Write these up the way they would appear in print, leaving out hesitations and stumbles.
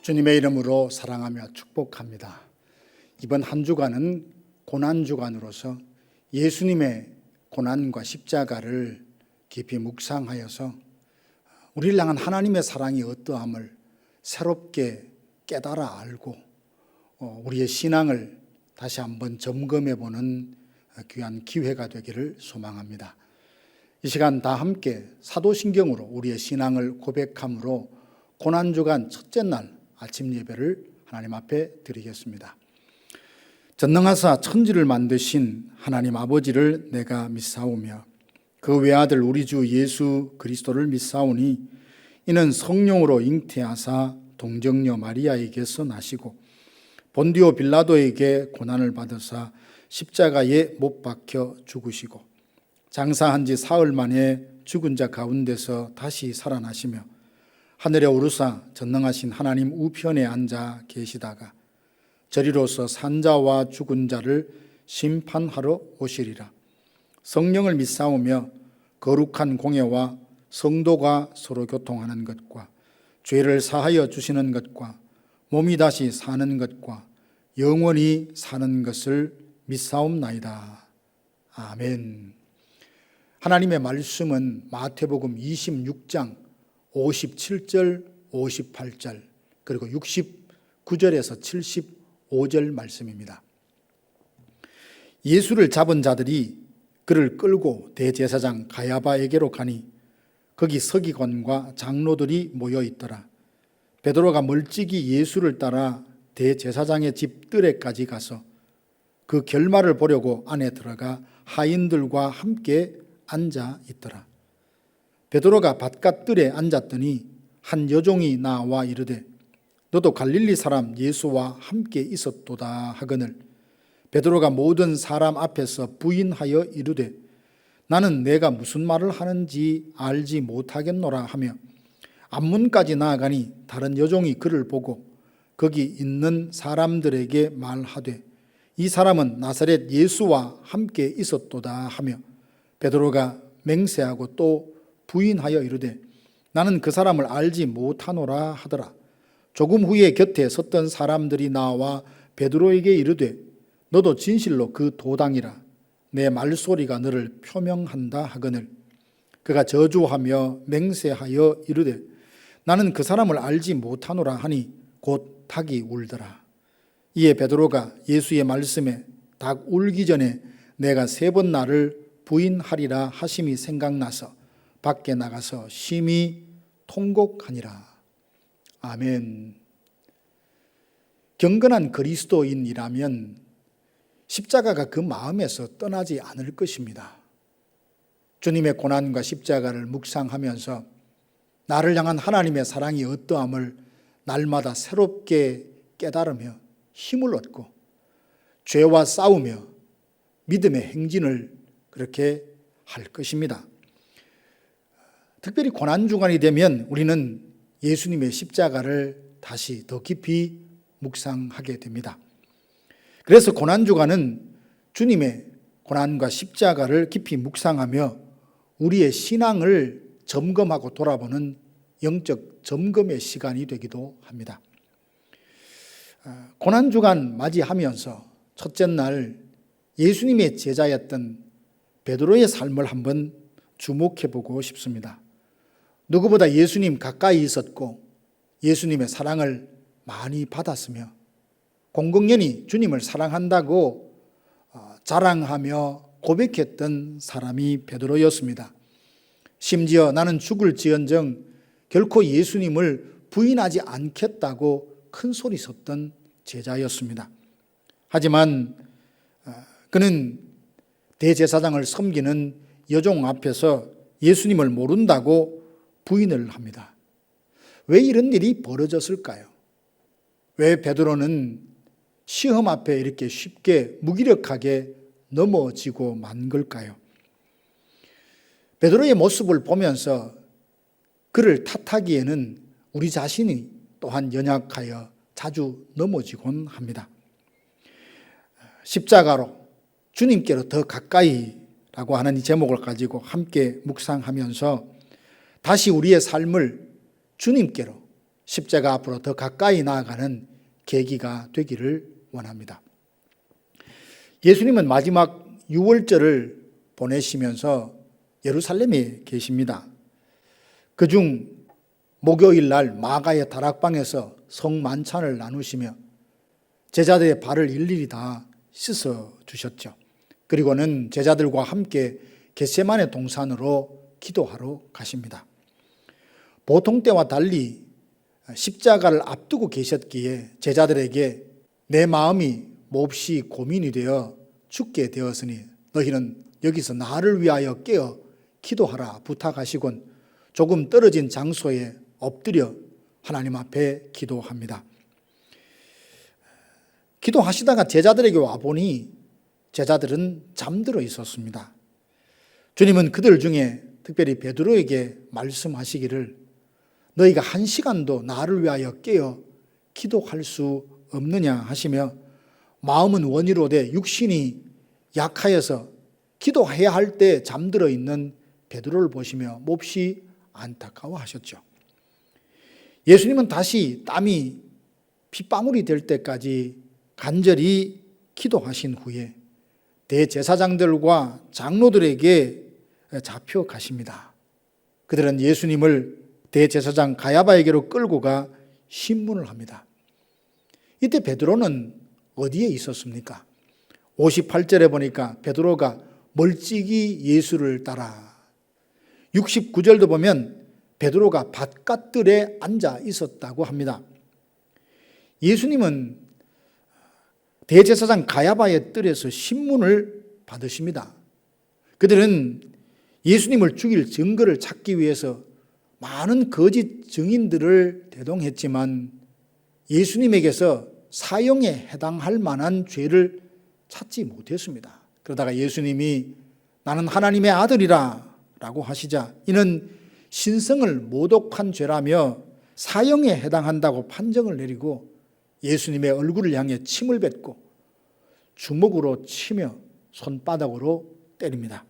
주님의 이름으로 사랑하며 축복합니다. 이번 한 주간은 고난주간으로서 예수님의 고난과 십자가를 깊이 묵상하여서 우리를 향한 하나님의 사랑이 어떠함을 새롭게 깨달아 알고 우리의 신앙을 다시 한번 점검해 보는 귀한 기회가 되기를 소망합니다. 이 시간 다 함께 사도신경으로 우리의 신앙을 고백함으로 고난주간 첫째 날 아침 예배를 하나님 앞에 드리겠습니다. 전능하사 천지를 만드신 하나님 아버지를 내가 믿사오며 그 외아들 우리 주 예수 그리스도를 믿사오니 이는 성령으로 잉태하사 동정녀 마리아에게서 나시고 본디오 빌라도에게 고난을 받으사 십자가에 못 박혀 죽으시고 장사한 지 사흘 만에 죽은 자 가운데서 다시 살아나시며 하늘에 오르사 전능하신 하나님 우편에 앉아 계시다가 저리로서 산자와 죽은 자를 심판하러 오시리라. 성령을 믿사오며 거룩한 공예와 성도가 서로 교통하는 것과 죄를 사하여 주시는 것과 몸이 다시 사는 것과 영원히 사는 것을 믿사옵나이다. 아멘. 하나님의 말씀은 마태복음 26장 57절, 58절 그리고 69절에서 75절 말씀입니다. 예수를 잡은 자들이 그를 끌고 대제사장 가야바에게로 가니 거기 서기관과 장로들이 모여 있더라. 베드로가 멀찍이 예수를 따라 대제사장의 집 뜰에까지 가서 그 결말을 보려고 안에 들어가 하인들과 함께 앉아 있더라. 베드로가 바깥 뜰에 앉았더니 한 여종이 나와 이르되 너도 갈릴리 사람 예수와 함께 있었도다 하거늘 베드로가 모든 사람 앞에서 부인하여 이르되 나는 내가 무슨 말을 하는지 알지 못하겠노라 하며 앞문까지 나아가니 다른 여종이 그를 보고 거기 있는 사람들에게 말하되 이 사람은 나사렛 예수와 함께 있었도다 하며 베드로가 맹세하고 또 부인하여 이르되 나는 그 사람을 알지 못하노라 하더라. 조금 후에 곁에 섰던 사람들이 나와 베드로에게 이르되 너도 진실로 그 도당이라 내 말소리가 너를 표명한다 하거늘 그가 저주하며 맹세하여 이르되 나는 그 사람을 알지 못하노라 하니 곧 닭이 울더라. 이에 베드로가 예수의 말씀에 닭 울기 전에 내가 3번 나를 부인하리라 하심이 생각나서 밖에 나가서 심히 통곡하니라. 아멘. 경건한 그리스도인이라면 십자가가 그 마음에서 떠나지 않을 것입니다. 주님의 고난과 십자가를 묵상하면서 나를 향한 하나님의 사랑이 어떠함을 날마다 새롭게 깨달으며 힘을 얻고 죄와 싸우며 믿음의 행진을 그렇게 할 것입니다. 특별히 고난주간이 되면 우리는 예수님의 십자가를 다시 더 깊이 묵상하게 됩니다. 그래서 고난주간은 주님의 고난과 십자가를 깊이 묵상하며 우리의 신앙을 점검하고 돌아보는 영적 점검의 시간이 되기도 합니다. 고난주간 맞이하면서 첫째 날 예수님의 제자였던 베드로의 삶을 한번 주목해 보고 싶습니다. 누구보다 예수님 가까이 있었고 예수님의 사랑을 많이 받았으며 공공연히 주님을 사랑한다고 자랑하며 고백했던 사람이 베드로였습니다. 심지어 나는 죽을지언정 결코 예수님을 부인하지 않겠다고 큰 소리 쳤던 제자였습니다. 하지만 그는 대제사장을 섬기는 여종 앞에서 예수님을 모른다고 부인을 합니다. 왜 이런 일이 벌어졌을까요? 왜 베드로는 시험 앞에 이렇게 쉽게 무기력하게 넘어지고 만 걸까요? 베드로의 모습을 보면서 그를 탓하기에는 우리 자신이 또한 연약하여 자주 넘어지곤 합니다. 십자가로 주님께로 더 가까이라고 하는 이 제목을 가지고 함께 묵상하면서 다시 우리의 삶을 주님께로 십자가 앞으로 더 가까이 나아가는 계기가 되기를 원합니다. 예수님은 마지막 유월절을 보내시면서 예루살렘에 계십니다. 그중 목요일 날 마가의 다락방에서 성만찬을 나누시며 제자들의 발을 일일이 다 씻어 주셨죠. 그리고는 제자들과 함께 겟세마네 동산으로 기도하러 가십니다. 보통 때와 달리 십자가를 앞두고 계셨기에 제자들에게 내 마음이 몹시 고민이 되어 죽게 되었으니 너희는 여기서 나를 위하여 깨어 기도하라 부탁하시곤 조금 떨어진 장소에 엎드려 하나님 앞에 기도합니다. 기도하시다가 제자들에게 와보니 제자들은 잠들어 있었습니다. 주님은 그들 중에 특별히 베드로에게 말씀하시기를 너희가 1시간도 나를 위하여 깨어 기도할 수 없느냐 하시며 마음은 원이로되 육신이 약하여서 기도해야 할 때 잠들어 있는 베드로를 보시며 몹시 안타까워하셨죠. 예수님은 다시 땀이 핏방울이 될 때까지 간절히 기도하신 후에 대제사장들과 장로들에게 잡혀가십니다. 그들은 예수님을 대제사장 가야바에게로 끌고 가 신문을 합니다. 이때 베드로는 어디에 있었습니까? 58절에 보니까 베드로가 멀찍이 예수를 따라 69절도 보면 베드로가 밭갓들에 앉아 있었다고 합니다. 예수님은 대제사장 가야바의 뜰에서 신문을 받으십니다. 그들은 예수님을 죽일 증거를 찾기 위해서 많은 거짓 증인들을 대동했지만 예수님에게서 사형에 해당할 만한 죄를 찾지 못했습니다. 그러다가 예수님이 나는 하나님의 아들이라 라고 하시자 이는 신성을 모독한 죄라며 사형에 해당한다고 판정을 내리고 예수님의 얼굴을 향해 침을 뱉고 주먹으로 치며 손바닥으로 때립니다.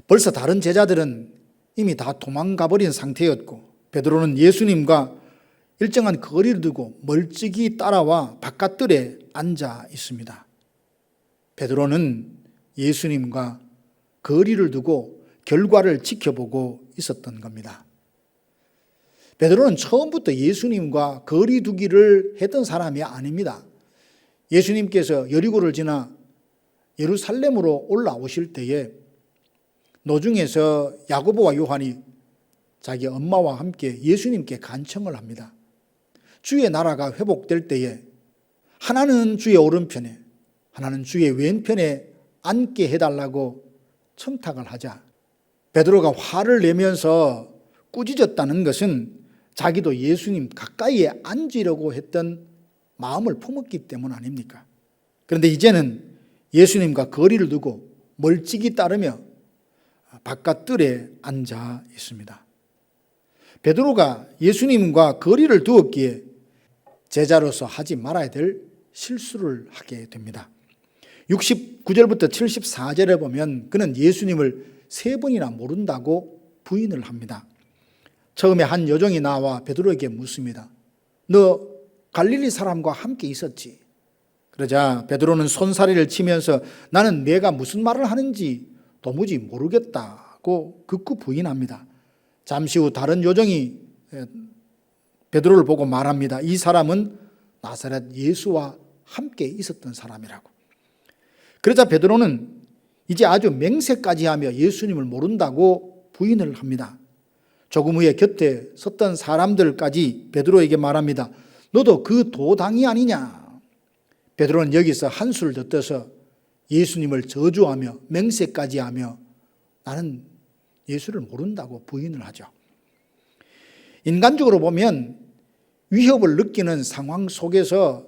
벌써 다른 제자들은 이미 다 도망가 버린 상태였고 베드로는 예수님과 일정한 거리를 두고 멀찍이 따라와 바깥들에 앉아 있습니다. 베드로는 예수님과 거리를 두고 결과를 지켜보고 있었던 겁니다. 베드로는 처음부터 예수님과 거리 두기를 했던 사람이 아닙니다. 예수님께서 여리고를 지나 예루살렘으로 올라오실 때에 노중에서 야고보와 요한이 자기 엄마와 함께 예수님께 간청을 합니다. 주의 나라가 회복될 때에 하나는 주의 오른편에 하나는 주의 왼편에 앉게 해달라고 청탁을 하자 베드로가 화를 내면서 꾸짖었다는 것은 자기도 예수님 가까이에 앉으려고 했던 마음을 품었기 때문 아닙니까? 그런데 이제는 예수님과 거리를 두고 멀찍이 따르며 바깥뜰에 앉아 있습니다. 베드로가 예수님과 거리를 두었기에 제자로서 하지 말아야 될 실수를 하게 됩니다. 69절부터 74절에 보면 그는 예수님을 3번이나 모른다고 부인을 합니다. 처음에 한 여종이 나와 베드로에게 묻습니다. 너 갈릴리 사람과 함께 있었지? 그러자 베드로는 손사래를 치면서 나는 내가 무슨 말을 하는지 도무지 모르겠다고 극구 부인합니다. 잠시 후 다른 여종이 베드로를 보고 말합니다. 이 사람은 나사렛 예수와 함께 있었던 사람이라고. 그러자 베드로는 이제 아주 맹세까지 하며 예수님을 모른다고 부인을 합니다. 조금 후에 곁에 섰던 사람들까지 베드로에게 말합니다. 너도 그 도당이 아니냐? 베드로는 여기서 한술 더 떠서 예수님을 저주하며 맹세까지 하며 나는 예수를 모른다고 부인을 하죠. 인간적으로 보면 위협을 느끼는 상황 속에서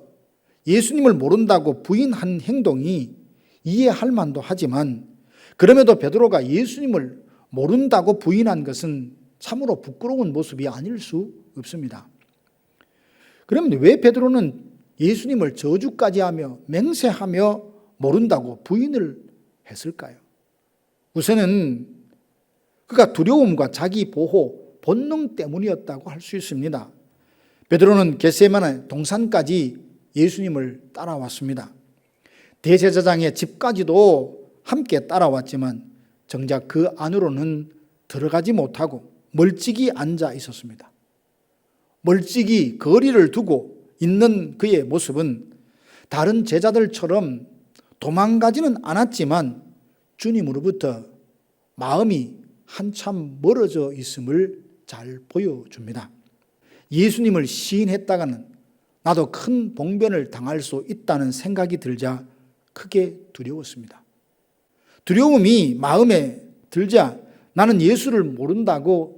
예수님을 모른다고 부인한 행동이 이해할 만도 하지만 그럼에도 베드로가 예수님을 모른다고 부인한 것은 참으로 부끄러운 모습이 아닐 수 없습니다. 그러면 왜 베드로는 예수님을 저주까지 하며 맹세하며 모른다고 부인을 했을까요? 우선은 그가 두려움과 자기 보호, 본능 때문이었다고 할 수 있습니다. 베드로는 겟세마네 동산까지 예수님을 따라왔습니다. 대제사장의 집까지도 함께 따라왔지만 정작 그 안으로는 들어가지 못하고 멀찍이 앉아 있었습니다. 멀찍이 거리를 두고 있는 그의 모습은 다른 제자들처럼 도망가지는 않았지만 주님으로부터 마음이 한참 멀어져 있음을 잘 보여줍니다. 예수님을 시인했다가는 나도 큰 봉변을 당할 수 있다는 생각이 들자 크게 두려웠습니다. 두려움이 마음에 들자 나는 예수를 모른다고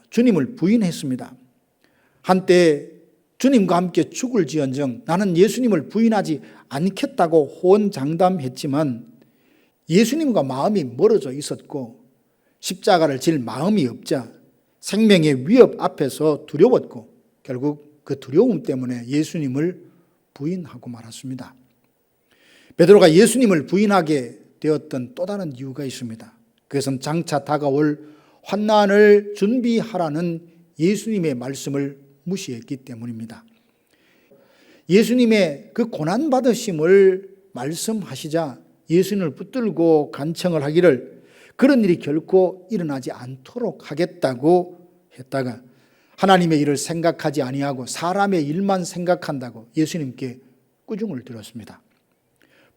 주님을 부인했습니다. 한때 주님과 함께 죽을지언정 나는 예수님을 부인하지 않겠다고 호언장담했지만 예수님과 마음이 멀어져 있었고 십자가를 질 마음이 없자 생명의 위협 앞에서 두려웠고 결국 그 두려움 때문에 예수님을 부인하고 말았습니다. 베드로가 예수님을 부인하게 되었던 또 다른 이유가 있습니다. 그것은 장차 다가올 환난을 준비하라는 예수님의 말씀을 무시했기 때문입니다. 예수님의 그 고난받으심을 말씀하시자 예수님을 붙들고 간청을 하기를 그런 일이 결코 일어나지 않도록 하겠다고 했다가 하나님의 일을 생각하지 아니하고 사람의 일만 생각한다고 예수님께 꾸중을 들었습니다.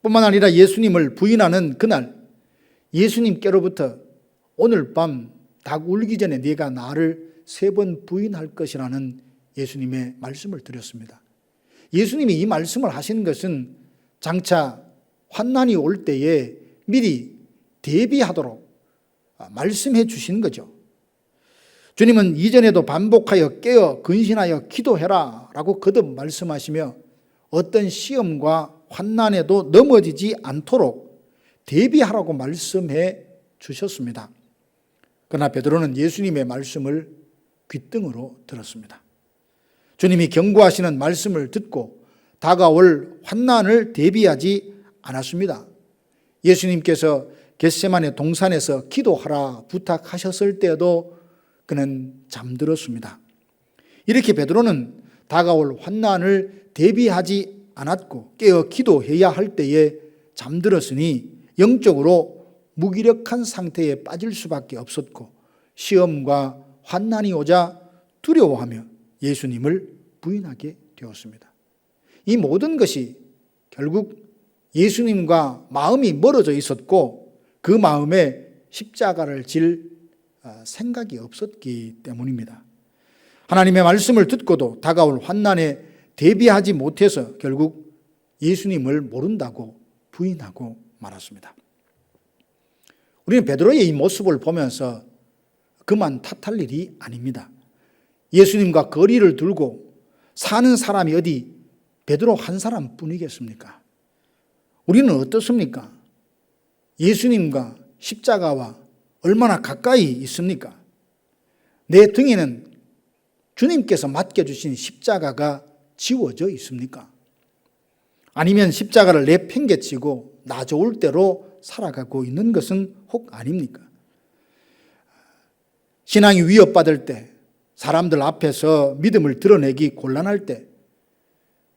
뿐만 아니라 예수님을 부인하는 그날 예수님께로부터 오늘 밤 닭 울기 전에 네가 나를 3번 부인할 것이라는 예수님의 말씀을 드렸습니다. 예수님이 이 말씀을 하신 것은 장차 환난이 올 때에 미리 대비하도록 말씀해 주신 거죠. 주님은 이전에도 반복하여 깨어 근신하여 기도해라 라고 거듭 말씀하시며 어떤 시험과 환난에도 넘어지지 않도록 대비하라고 말씀해 주셨습니다. 그러나 베드로는 예수님의 말씀을 귓등으로 들었습니다. 주님이 경고하시는 말씀을 듣고 다가올 환난을 대비하지 않았습니다. 예수님께서 겟세마네 동산에서 기도하라 부탁하셨을 때에도 그는 잠들었습니다. 이렇게 베드로는 다가올 환난을 대비하지 않았고 깨어 기도해야 할 때에 잠들었으니 영적으로 무기력한 상태에 빠질 수밖에 없었고 시험과 환난이 오자 두려워하며 예수님을 부인하게 되었습니다. 이 모든 것이 결국 예수님과 마음이 멀어져 있었고 그 마음에 십자가를 질 생각이 없었기 때문입니다. 하나님의 말씀을 듣고도 다가올 환난에 대비하지 못해서 결국 예수님을 모른다고 부인하고 말았습니다. 우리는 베드로의 이 모습을 보면서 그만 탓할 일이 아닙니다. 예수님과 거리를 두고 사는 사람이 어디 베드로 한 사람뿐이겠습니까? 우리는 어떻습니까? 예수님과 십자가와 얼마나 가까이 있습니까? 내 등에는 주님께서 맡겨주신 십자가가 지워져 있습니까? 아니면 십자가를 내팽개치고 나 좋을 대로 살아가고 있는 것은 혹 아닙니까? 신앙이 위협받을 때, 사람들 앞에서 믿음을 드러내기 곤란할 때,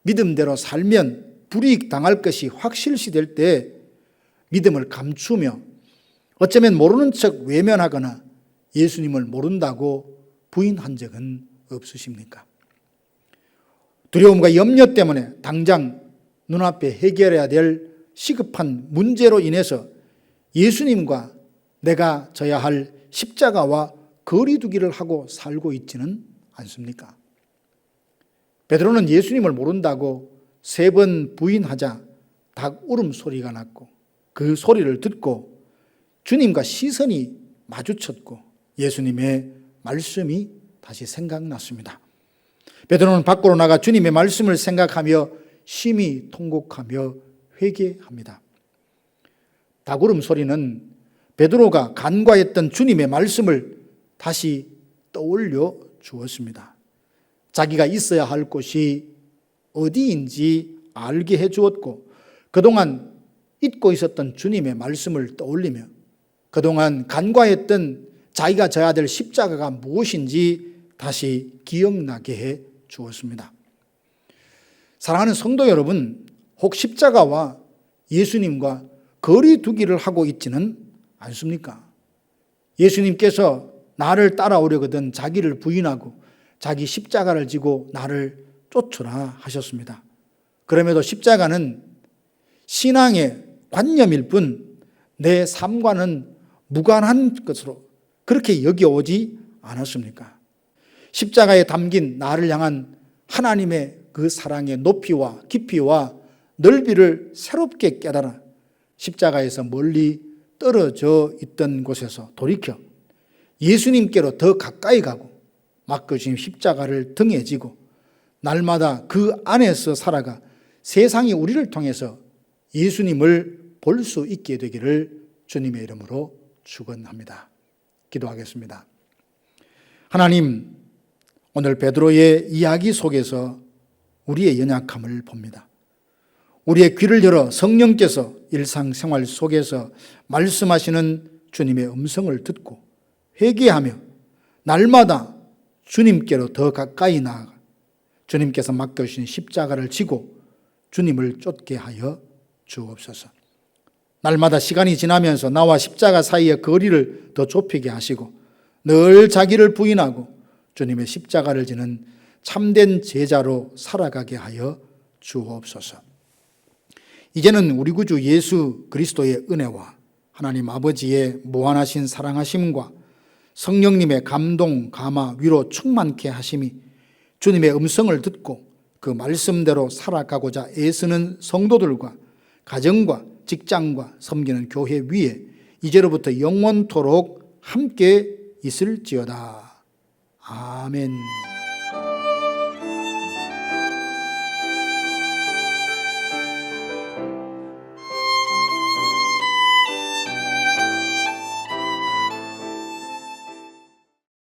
믿음대로 살면 불이익 당할 것이 확실시될 때 믿음을 감추며 어쩌면 모르는 척 외면하거나 예수님을 모른다고 부인한 적은 없으십니까? 두려움과 염려 때문에 당장 눈앞에 해결해야 될 시급한 문제로 인해서 예수님과 내가 져야 할 십자가와 거리두기를 하고 살고 있지는 않습니까? 베드로는 예수님을 모른다고 3번 부인하자 닭 울음소리가 났고 그 소리를 듣고 주님과 시선이 마주쳤고 예수님의 말씀이 다시 생각났습니다. 베드로는 밖으로 나가 주님의 말씀을 생각하며 심히 통곡하며 회개합니다. 닭울음 소리는 베드로가 간과했던 주님의 말씀을 다시 떠올려 주었습니다. 자기가 있어야 할 곳이 어디인지 알게 해 주었고 그동안 잊고 있었던 주님의 말씀을 떠올리며 그동안 간과했던 자기가 져야 될 십자가가 무엇인지 다시 기억나게 해 주었습니다. 사랑하는 성도 여러분, 혹 십자가와 예수님과 거리 두기를 하고 있지는 않습니까? 예수님께서 나를 따라오려거든 자기를 부인하고 자기 십자가를 지고 나를 쫓으라 하셨습니다. 그럼에도 십자가는 신앙의 관념일 뿐 내 삶과는 무관한 것으로 그렇게 여겨오지 않았습니까? 십자가에 담긴 나를 향한 하나님의 그 사랑의 높이와 깊이와 넓이를 새롭게 깨달아 십자가에서 멀리 떨어져 있던 곳에서 돌이켜 예수님께로 더 가까이 가고 맡겨주신 십자가를 등에 지고 날마다 그 안에서 살아가 세상이 우리를 통해서 예수님을 볼 수 있게 되기를 주님의 이름으로 축원합니다. 기도하겠습니다. 하나님, 오늘 베드로의 이야기 속에서 우리의 연약함을 봅니다. 우리의 귀를 열어 성령께서 일상생활 속에서 말씀하시는 주님의 음성을 듣고 회개하며 날마다 주님께로 더 가까이 나아가 주님께서 맡겨주신 십자가를 지고 주님을 쫓게 하여 주옵소서. 날마다 시간이 지나면서 나와 십자가 사이의 거리를 더 좁히게 하시고 늘 자기를 부인하고 주님의 십자가를 지는 참된 제자로 살아가게 하여 주옵소서. 이제는 우리 구주 예수 그리스도의 은혜와 하나님 아버지의 무한하신 사랑하심과 성령님의 감동, 감화, 위로 충만케 하심이 주님의 음성을 듣고 그 말씀대로 살아가고자 애쓰는 성도들과 가정과 직장과 섬기는 교회 위에 이제로부터 영원토록 함께 있을지어다. 아멘.